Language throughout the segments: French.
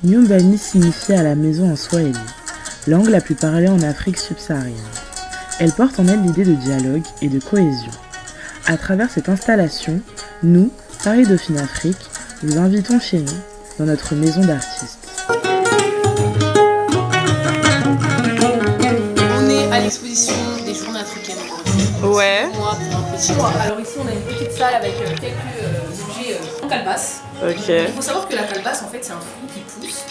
Nyumbani signifie à la maison en swahili, langue la plus parlée en Afrique subsaharienne. Elle porte en elle l'idée de dialogue et de cohésion. À travers cette installation, nous, Paris Dauphine Afrique, vous invitons chez nous, dans notre maison d'artistes. On est à l'exposition des journées africaines aujourd'hui. Ouais. Moi, pour un petit mois. Alors ici, on a une petite salle avec quelques objets en calebasse. Ok. Il faut savoir que la calebasse, en fait, c'est un fruit qui pousse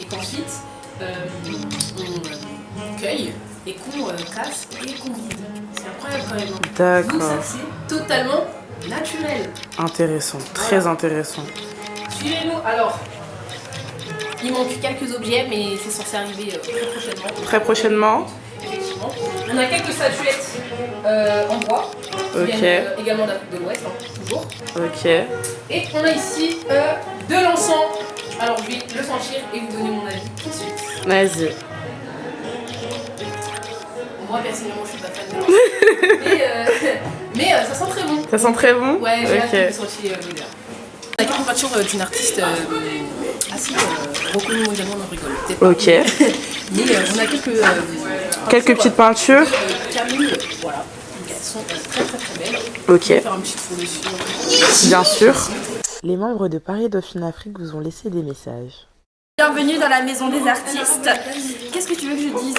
et qu'ensuite, on cueille et qu'on casse et qu'on vide. C'est incroyable quand même. D'accord. Donc ça, c'est totalement naturel. Intéressant, très intéressant. Suivez-nous. Alors, il manque quelques objets, mais c'est censé arriver très prochainement. Très prochainement. Effectivement. On a quelques statuettes en bois, qui viennent également d'Afrique de l'Ouest, toujours. Ok. Et on a ici de l'encens. Alors je vais le sentir et vous donner mon avis tout de suite. Vas-y. Moi personnellement je suis pas fan de l'encens. mais ça sent très bon. Ça sent très bon? Ouais, j'ai hâte Ok. que vous sentiez l'odeur. On a quelques peintures d'une artiste assez reconnue mondialement, on en rigole. Peut-être pas. Ok. Mais on a Quelques petites peintures. Camille, voilà. Donc, elles sont très très très belles. Ok. Je vais faire un petit tour dessus. Bien sûr. Les membres de Paris Dauphine Afrique vous ont laissé des messages. Bienvenue dans la maison des artistes. Qu'est-ce que tu veux que je dise?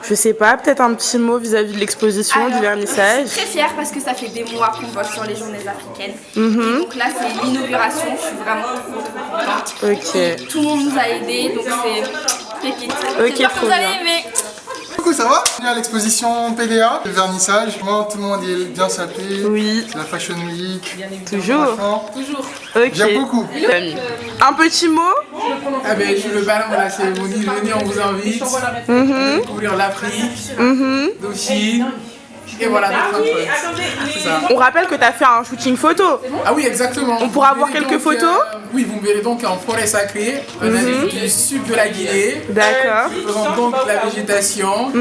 Je sais pas, peut-être un petit mot vis-à-vis de l'exposition, du Alors, vernissage. Je suis très fière parce que ça fait des mois qu'on bosse sur les journées africaines. Mhm. Et donc là, c'est l'inauguration. Je suis vraiment trop contente. Ok. Et tout le monde nous a aidés, donc c'est pépite. J'espère que trop vous allez bien. aimer. Coucou, ça va? On est à l'exposition PDA, le vernissage. Moi, tout le monde est bien sapé. Oui. C'est la Fashion Week. Toujours. Franchement, Toujours. Ok. j'aime beaucoup. Un petit mot? Ah ben, je suis le ballon de la cérémonie, venez, on vous invite à découvrir l'Afrique, Dauphine, et voilà, notre empreinte. C'est ça. On rappelle que tu as fait un shooting photo. Ah oui, exactement. On pourra Vous voir verrez quelques donc, photos oui, vous me verrez donc en forêt sacrée, en Amérique du sud de la Guinée. D'accord. Je présente donc la végétation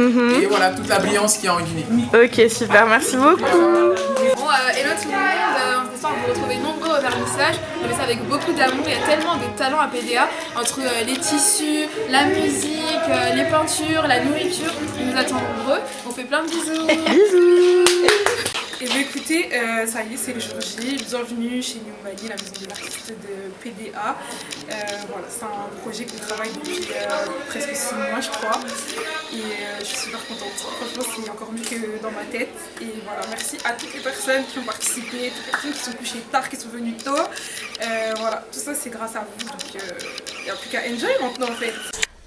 et voilà toute la brillance qu'il y a en Guinée. Ok, super, merci beaucoup. Bon, hello tout le monde, on espère vous retrouver nombreux au vernissage. On fait ça avec beaucoup d'amour, il y a tellement de talents à PDA entre les tissus, la musique, les peintures, la nourriture. On nous attend nombreux, on fait plein de bisous. Et bien écoutez, ça y est, c'est le jour J. Bienvenue chez Nyumbani, la maison de l'artiste de PDA. Voilà, c'est un projet qu'on travaille depuis presque 6 mois, je crois. Et je suis super contente. Franchement, c'est encore mieux que dans ma tête. Et voilà, merci à toutes les personnes qui ont participé, toutes les personnes qui sont couchées tard, qui sont venues tôt. Voilà, tout ça, c'est grâce à vous. Donc, il n'y a plus qu'à enjoy maintenant, en fait.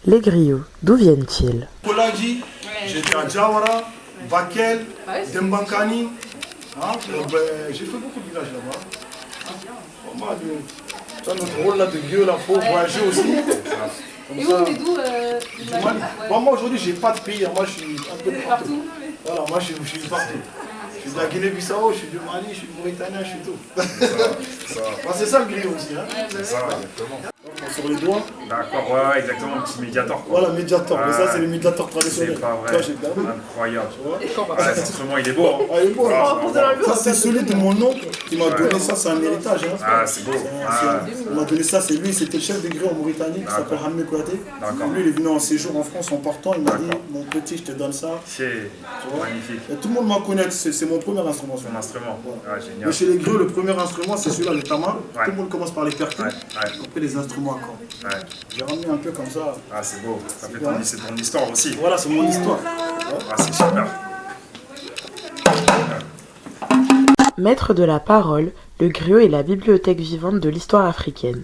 Les griots, d'où viennent-ils? Koladi, j'étais à Djawara, Bakel, Dembankani. Hein, j'ai fait beaucoup de villages là-bas. Notre rôle là de gueux, là, faut voyager aussi. Et vous, venez d'où Moi aujourd'hui, j'ai pas de pays. Moi, je suis un peu de partout. Voilà, moi, je suis partout. Je suis de la Guinée-Bissau, je suis du Mali, je suis du Mauritanien, je suis tout. C'est ça le griot aussi. Hein. C'est ça, exactement. Sur les doigts. D'accord, ouais, exactement, un petit médiator. Quoi. Voilà, médiator. Mais ça, c'est le médiator traditionnel. C'est pas vrai. Incroyable. Cet instrument, il est beau. Hein. Ah, il est beau. Ça, c'est celui de mon oncle qui m'a donné ça. C'est un héritage. Hein. Ah, c'est beau. Il m'a donné ça. C'est lui, c'était le chef de gré en Mauritanie qui s'appelle Hamé Kouyaté. Lui, il est venu en séjour en France en partant. Il m'a dit, mon petit, je te donne ça. C'est magnifique. Et tout le monde m'en connaît. C'est mon premier instrument. Son instrument. Ah, génial. Mais chez les griots, le premier instrument, c'est celui-là, le tama. Tout le monde commence par les percus. Après, les instruments à cordes. J'ai ramené un peu comme ça. Ah, c'est beau. Ça fait c'est ton histoire aussi. Voilà, c'est mon histoire. Ah, c'est super. Maître de la parole, le griot est la bibliothèque vivante de l'histoire africaine.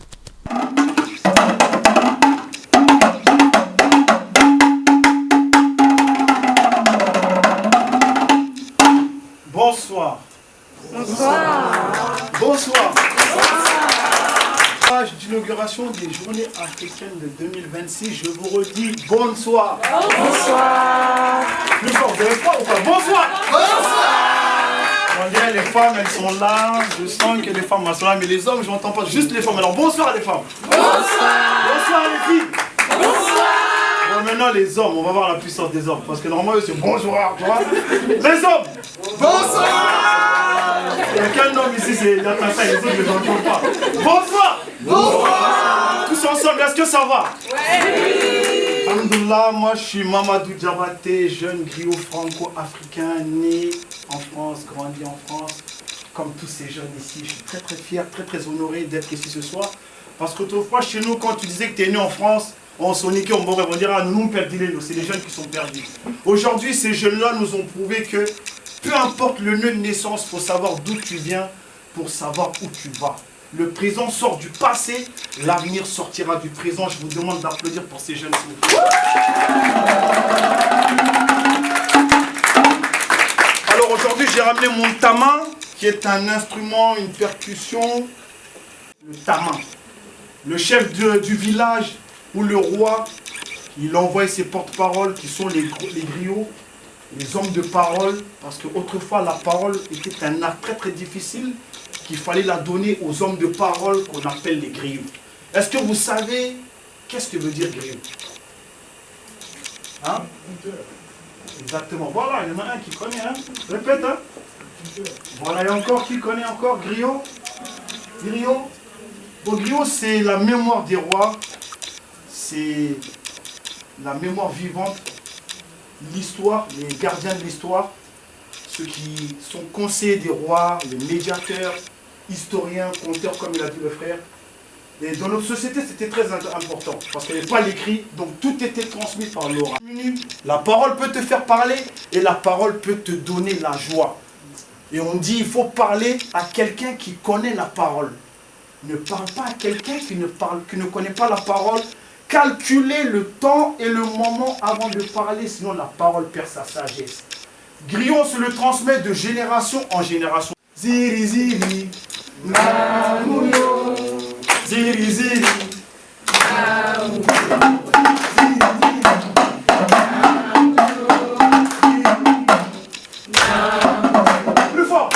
Bonsoir. Bonsoir. Bonsoir. D'inauguration des journées africaines de 2026, je vous redis bonsoir. Bonsoir. Plus fort, vous avez froid ou pas? Bonsoir. Bonsoir. On dirait les femmes, elles sont là. Je sens que les femmes sont là, mais les hommes, je n'entends pas. Juste les femmes. Alors bonsoir les femmes. Bonsoir. Bonsoir les filles. Bonsoir. Bon, maintenant les hommes, on va voir la puissance des hommes. Parce que normalement, c'est bonsoir, tu vois. Les hommes. Bonsoir. Il y a qu'un homme ici, c'est Yatata, les autres, je ne l'entends pas. Bonsoir. Bonsoir. Tous ensemble. ensemble, est-ce que ça va? Ouais. Alhamdoulilah, moi je suis Mamadou Diabaté, jeune griot franco-africain, né en France, grandi en France, comme tous ces jeunes ici. Je suis très très fier, très honoré d'être ici ce soir. Parce qu'autrefois, chez nous, quand tu disais que tu es né en France, on soniquait, on va dire, ah, nous perdons, c'est les jeunes qui sont perdus. Aujourd'hui, ces jeunes-là nous ont prouvé que peu importe le nœud de naissance, il faut savoir d'où tu viens pour savoir où tu vas. Le présent sort du passé, l'avenir sortira du présent. Je vous demande d'applaudir pour ces jeunes, s'il vous plaît. Alors aujourd'hui, j'ai ramené mon tama, qui est un instrument, une percussion, le tama. Le chef du village ou le roi, il envoie ses porte-paroles qui sont les griots, les hommes de parole, parce qu'autrefois la parole était un art très difficile, qu'il fallait la donner aux hommes de parole qu'on appelle les griots. Est-ce que vous savez qu'est-ce que veut dire griot? Hein? Exactement. Voilà, il y en a un qui connaît. Hein? Répète. Hein? Voilà, il y a encore qui connaît encore griot? Griot? Bon, griot, c'est la mémoire des rois. C'est la mémoire vivante. L'histoire, les gardiens de l'histoire. Ceux qui sont conseillers des rois, les médiateurs, historiens, conteurs, comme il a dit le frère. Et dans notre société, c'était très important, parce qu'il n'y avait pas l'écrit, donc tout était transmis par l'oral. La parole peut te faire parler, et la parole peut te donner la joie. Et on dit, il faut parler à quelqu'un qui connaît la parole. Ne parle pas à quelqu'un qui ne connaît pas la parole. Calculez le temps et le moment avant de parler, sinon la parole perd sa sagesse. Griot se le transmet de génération en génération. Ziri ziri, Mamouyo. Ziri ziri, Mamouyo. Plus fort.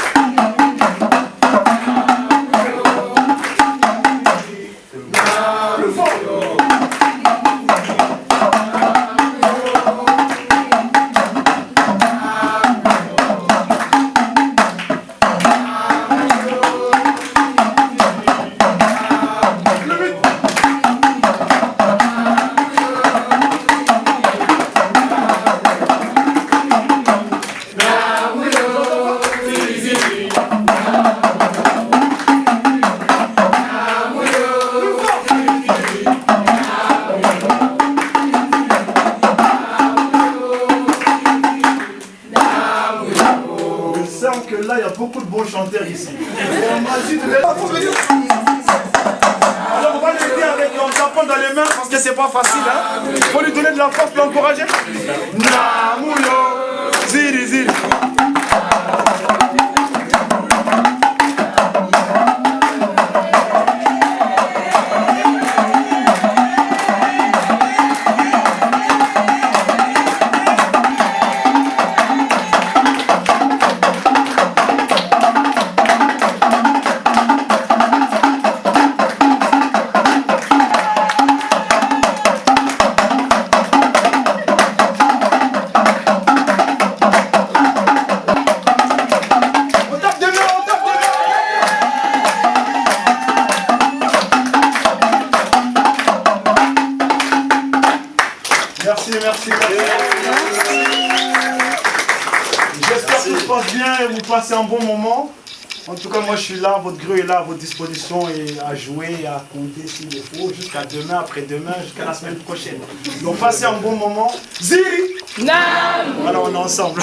Plus fort. Là, il y a beaucoup de bons chanteurs ici. Alors, on va l'aider avec un tapon dans les mains parce que c'est pas facile. Il faut lui donner de la force pour l'encourager. Namouyo, ziri ziri. Merci. J'espère que tout se passe bien et vous passez un bon moment. En tout cas, moi je suis là, votre grue est là à votre disposition et à jouer et à compter s'il le faut jusqu'à demain, après-demain, jusqu'à la semaine prochaine. Donc passez un bon moment. Ziri! Nam! Alors on est ensemble.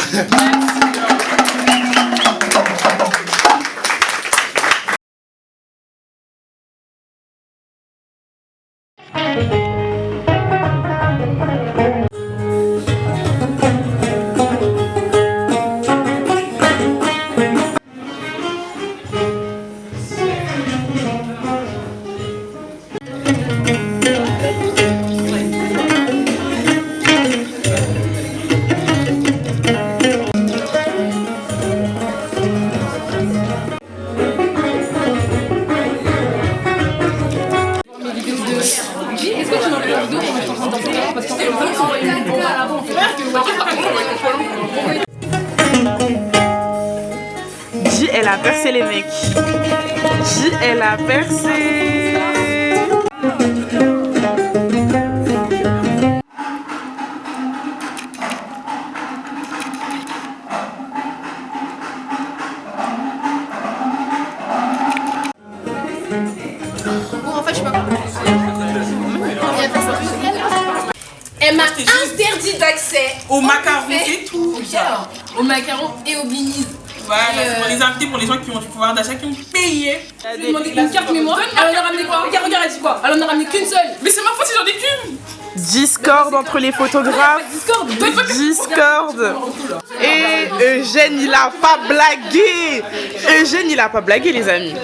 J, elle a percé les mecs. J, elle a percé. l'accès. Au macaron, c'est tout. Ok, alors, au macaron et au blinis. Voilà, c'est pour les invités, pour les gens qui ont du pouvoir d'achat, qui ont payé. Je lui ai demandé une carte mémoire. Elle en a ramené quoi? Regarde, elle dit quoi? Elle en a ramené qu'une seule. Mais c'est ma faute si j'en ai qu'une. Discord entre les photographes. Discord. Et Eugène, il a pas blagué. Eugène, il a pas blagué, les amis.